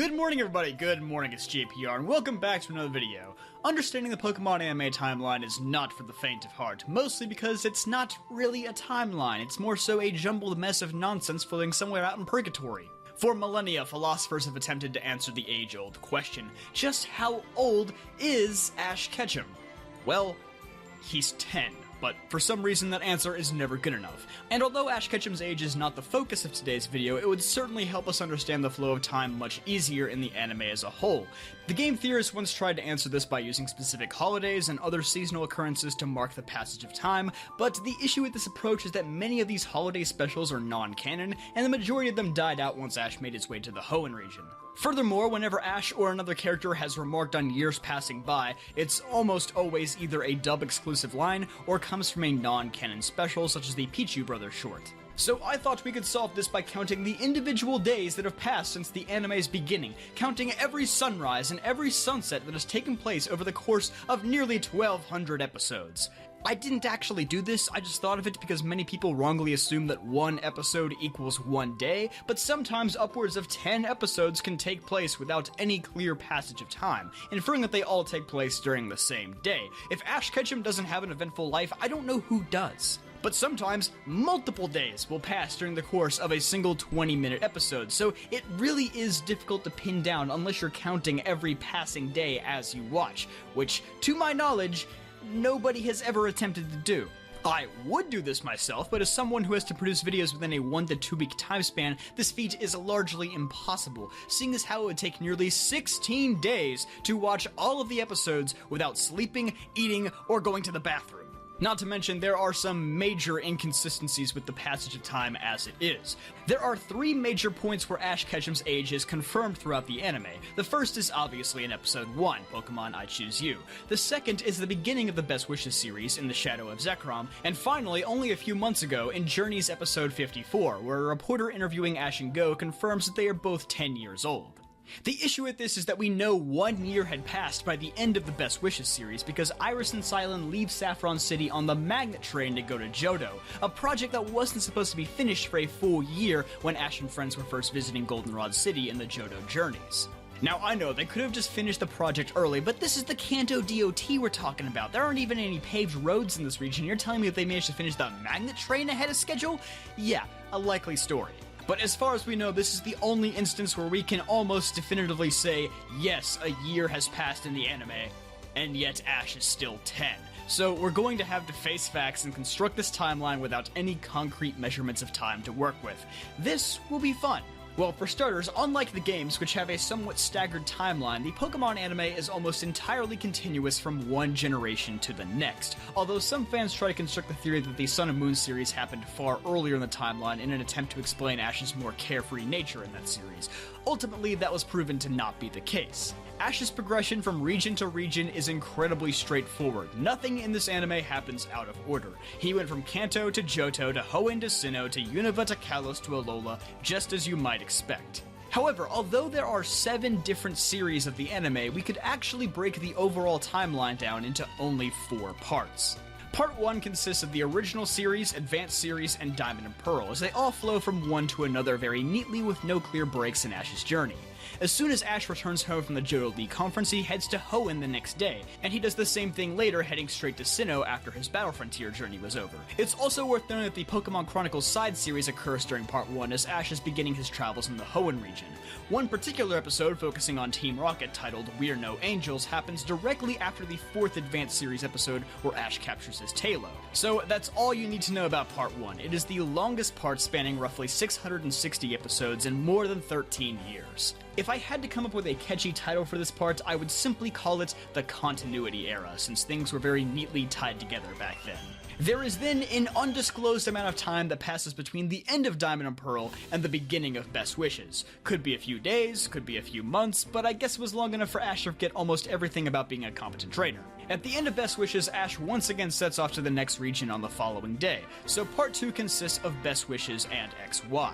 Good morning, everybody. Good morning, it's JPR, and welcome back to another video. Understanding the Pokemon anime timeline is not for the faint of heart, mostly because it's not really a timeline. It's more so a jumbled mess of nonsense floating somewhere out in purgatory. For millennia, philosophers have attempted to answer the age-old question: just how old is Ash Ketchum? Well, he's 10. But for some reason that answer is never good enough. And although Ash Ketchum's age is not the focus of today's video, it would certainly help us understand the flow of time much easier in the anime as a whole. The game theorists once tried to answer this by using specific holidays and other seasonal occurrences to mark the passage of time, but the issue with this approach is that many of these holiday specials are non-canon, and the majority of them died out once Ash made his way to the Hoenn region. Furthermore, whenever Ash or another character has remarked on years passing by, it's almost always either a dub-exclusive line or comes from a non-canon special such as the Pichu Brothers short. So I thought we could solve this by counting the individual days that have passed since the anime's beginning, counting every sunrise and every sunset that has taken place over the course of nearly 1,200 episodes. I didn't actually do this, I just thought of it because many people wrongly assume that one episode equals one day, but sometimes upwards of 10 episodes can take place without any clear passage of time, inferring that they all take place during the same day. If Ash Ketchum doesn't have an eventful life, I don't know who does. But sometimes, multiple days will pass during the course of a single 20-minute episode, so it really is difficult to pin down unless you're counting every passing day as you watch, which, to my knowledge, nobody has ever attempted to do. I would do this myself, but as someone who has to produce videos within a 1 to 2 week time span, this feat is largely impossible, seeing as how it would take nearly 16 days to watch all of the episodes without sleeping, eating, or going to the bathroom. Not to mention, there are some major inconsistencies with the passage of time as it is. There are 3 major points where Ash Ketchum's age is confirmed throughout the anime. The first is obviously in episode 1, Pokemon I Choose You. The second is the beginning of the Best Wishes series in the Shadow of Zekrom. And finally, only a few months ago, in Journey's episode 54, where a reporter interviewing Ash and Go confirms that they are both 10 years old. The issue with this is that we know 1 year had passed by the end of the Best Wishes series because Iris and Silent leave Saffron City on the magnet train to go to Johto, a project that wasn't supposed to be finished for a full year when Ash and friends were first visiting Goldenrod City in the Johto journeys. Now, I know they could have just finished the project early, but this is the Kanto DOT we're talking about. There aren't even any paved roads in this region. You're telling me that they managed to finish the magnet train ahead of schedule? Yeah, a likely story. But as far as we know, this is the only instance where we can almost definitively say, yes, a year has passed in the anime, and yet Ash is still 10. So we're going to have to face facts and construct this timeline without any concrete measurements of time to work with. This will be fun. Well, for starters, unlike the games, which have a somewhat staggered timeline, the Pokemon anime is almost entirely continuous from one generation to the next, although some fans try to construct the theory that the Sun and Moon series happened far earlier in the timeline in an attempt to explain Ash's more carefree nature in that series. Ultimately, that was proven to not be the case. Ash's progression from region to region is incredibly straightforward. Nothing in this anime happens out of order. He went from Kanto to Johto to Hoenn to Sinnoh to Unova to Kalos to Alola, just as you might expect. However, although there are 7 different series of the anime, we could actually break the overall timeline down into only 4 parts. Part 1 consists of the original series, Advanced Series, and Diamond and Pearl, as they all flow from one to another very neatly with no clear breaks in Ash's journey. As soon as Ash returns home from the Johto League Conference, he heads to Hoenn the next day, and he does the same thing later, heading straight to Sinnoh after his Battle Frontier journey was over. It's also worth noting that the Pokemon Chronicles side series occurs during Part 1 as Ash is beginning his travels in the Hoenn region. One particular episode focusing on Team Rocket titled We're No Angels happens directly after the 4th Advanced Series episode where Ash captures his Tailo. So that's all you need to know about Part 1. It is the longest part, spanning roughly 660 episodes in more than 13 years. If I had to come up with a catchy title for this part, I would simply call it the Continuity Era, since things were very neatly tied together back then. There is then an undisclosed amount of time that passes between the end of Diamond and Pearl and the beginning of Best Wishes. Could be a few days, could be a few months, but I guess it was long enough for Ash to forget almost everything about being a competent trainer. At the end of Best Wishes, Ash once again sets off to the next region on the following day, so Part 2 consists of Best Wishes and XY.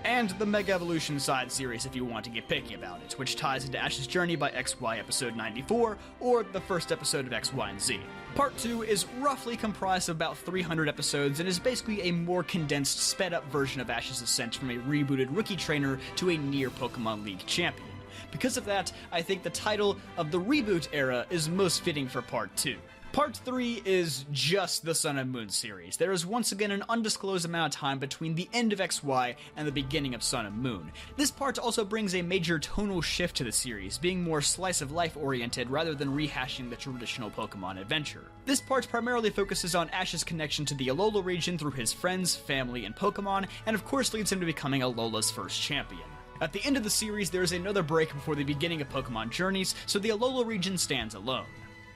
And the Mega Evolution side series if you want to get picky about it, which ties into Ash's journey by XY episode 94, or the first episode of X, Y, and Z. Part 2 is roughly comprised of about 300 episodes and is basically a more condensed, sped up version of Ash's ascent from a rebooted rookie trainer to a near Pokemon League champion. Because of that, I think the title of the reboot era is most fitting for Part 2. Part 3 is just the Sun and Moon series. There is once again an undisclosed amount of time between the end of XY and the beginning of Sun and Moon. This part also brings a major tonal shift to the series, being more slice-of-life oriented rather than rehashing the traditional Pokemon adventure. This part primarily focuses on Ash's connection to the Alola region through his friends, family, and Pokemon, and of course leads him to becoming Alola's first champion. At the end of the series, there is another break before the beginning of Pokemon Journeys, so the Alola region stands alone.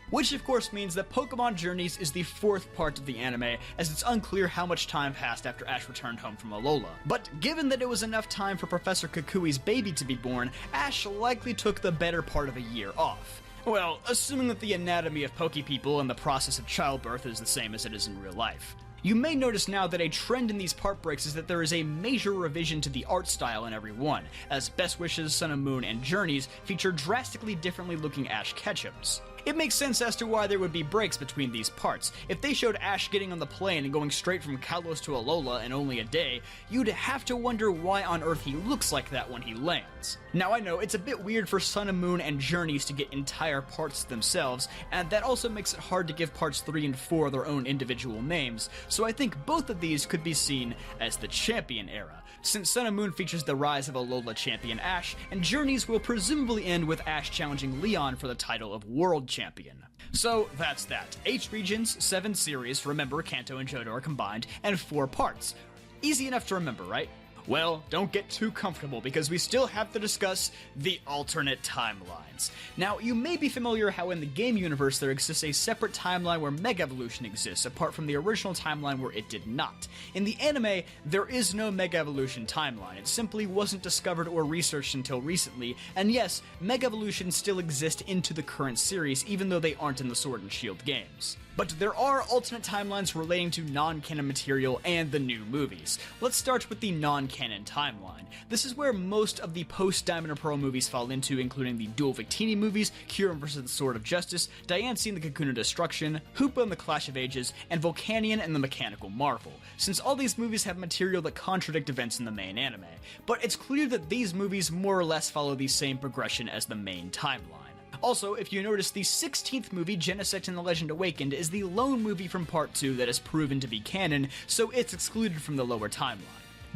Which of course means that Pokemon Journeys is the fourth part of the anime, as it's unclear how much time passed after Ash returned home from Alola. But given that it was enough time for Professor Kukui's baby to be born, Ash likely took the better part of a year off. Well, assuming that the anatomy of Pokepeople and the process of childbirth is the same as it is in real life. You may notice now that a trend in these part breaks is that there is a major revision to the art style in every one, as Best Wishes, Sun and Moon, and Journeys feature drastically differently looking Ash Ketchums. It makes sense as to why there would be breaks between these parts. If they showed Ash getting on the plane and going straight from Kalos to Alola in only a day, you'd have to wonder why on earth he looks like that when he lands. Now I know, it's a bit weird for Sun and Moon and Journeys to get entire parts themselves, and that also makes it hard to give parts 3 and 4 their own individual names, so I think both of these could be seen as the Champion era, since Sun and Moon features the rise of Alola champion Ash, and Journeys will presumably end with Ash challenging Leon for the title of World Champion. So that's that. 8 regions, 7 series, remember Kanto and Johto are combined, and 4 parts. Easy enough to remember, right? Well, don't get too comfortable because we still have to discuss the alternate timelines. Now, you may be familiar how in the game universe there exists a separate timeline where Mega Evolution exists, apart from the original timeline where it did not. In the anime, there is no Mega Evolution timeline. It simply wasn't discovered or researched until recently, and yes, Mega Evolution still exist into the current series, even though they aren't in the Sword and Shield games. But there are alternate timelines relating to non-canon material and the new movies. Let's start with the non-canon timeline. This is where most of the post-Diamond and Pearl movies fall into, including the Dual Victini movies, Kyurem vs. the Sword of Justice, Diancie and the Cocoon of Destruction, Hoopa and the Clash of Ages, and Volcanion and the Mechanical Marvel, since all these movies have material that contradict events in the main anime. But it's clear that these movies more or less follow the same progression as the main timeline. Also, if you notice, the 16th movie, Genesect and the Legend Awakened, is the lone movie from Part 2 that is proven to be canon, so it's excluded from the lower timeline.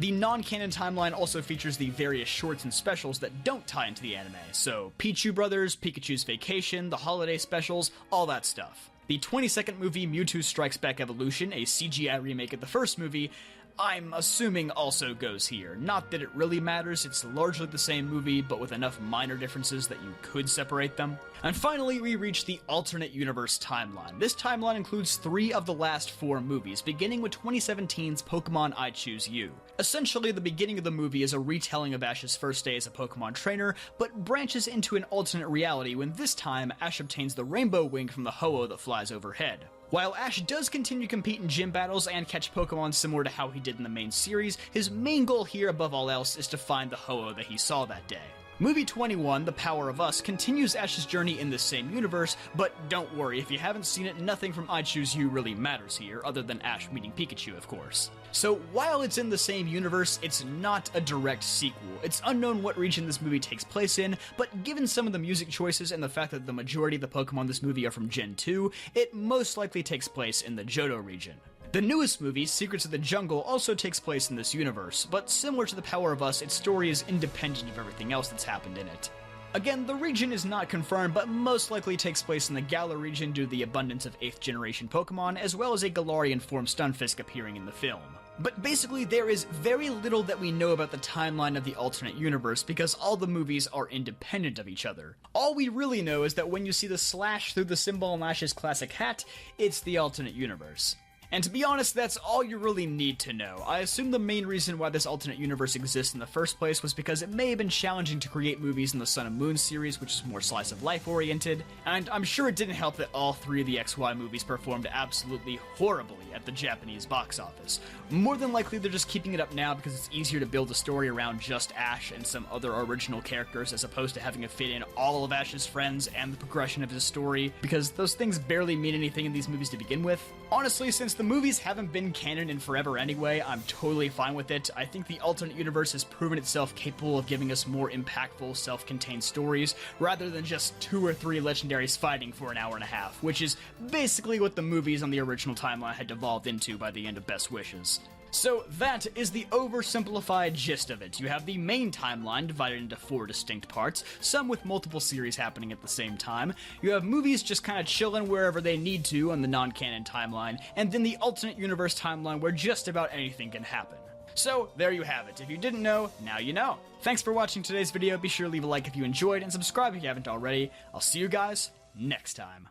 The non-canon timeline also features the various shorts and specials that don't tie into the anime, so Pichu Brothers, Pikachu's Vacation, the holiday specials, all that stuff. The 22nd movie, Mewtwo Strikes Back Evolution, a CGI remake of the first movie, I'm assuming also goes here. Not that it really matters, it's largely the same movie, but with enough minor differences that you could separate them. And finally, we reach the alternate universe timeline. This timeline includes 3 of the last 4 movies, beginning with 2017's Pokemon I Choose You. Essentially, the beginning of the movie is a retelling of Ash's first day as a Pokemon trainer, but branches into an alternate reality when this time Ash obtains the Rainbow Wing from the Ho-Oh that flies overhead. While Ash does continue to compete in gym battles and catch Pokemon similar to how he did in the main series, his main goal here above all else is to find the Ho-Oh that he saw that day. Movie 21, The Power of Us, continues Ash's journey in this same universe, but don't worry, if you haven't seen it, nothing from I Choose You really matters here, other than Ash meeting Pikachu, of course. So while it's in the same universe, it's not a direct sequel. It's unknown what region this movie takes place in, but given some of the music choices and the fact that the majority of the Pokemon in this movie are from Gen 2, it most likely takes place in the Johto region. The newest movie, Secrets of the Jungle, also takes place in this universe, but similar to The Power of Us, its story is independent of everything else that's happened in it. Again, the region is not confirmed, but most likely takes place in the Galar region due to the abundance of 8th generation Pokemon, as well as a Galarian form Stunfisk appearing in the film. But basically, there is very little that we know about the timeline of the alternate universe because all the movies are independent of each other. All we really know is that when you see the slash through the symbol on Ash's classic hat, it's the alternate universe. And to be honest, that's all you really need to know. I assume the main reason why this alternate universe exists in the first place was because it may have been challenging to create movies in the Sun and Moon series, which is more slice-of-life oriented, and I'm sure it didn't help that all 3 of the XY movies performed absolutely horribly at the Japanese box office. More than likely they're just keeping it up now because it's easier to build a story around just Ash and some other original characters as opposed to having to fit in all of Ash's friends and the progression of his story, because those things barely mean anything in these movies to begin with. Honestly, since the the movies haven't been canon in forever anyway, I'm totally fine with it. I think the alternate universe has proven itself capable of giving us more impactful, self-contained stories, rather than just 2 or 3 legendaries fighting for an hour and a half, which is basically what the movies on the original timeline had devolved into by the end of Best Wishes. So that is the oversimplified gist of it. You have the main timeline divided into 4 distinct parts, some with multiple series happening at the same time. You have movies just kind of chilling wherever they need to on the non-canon timeline, and then the alternate universe timeline where just about anything can happen. So, there you have it. If you didn't know, now you know. Thanks for watching today's video. Be sure to leave a like if you enjoyed, and subscribe if you haven't already. I'll see you guys next time.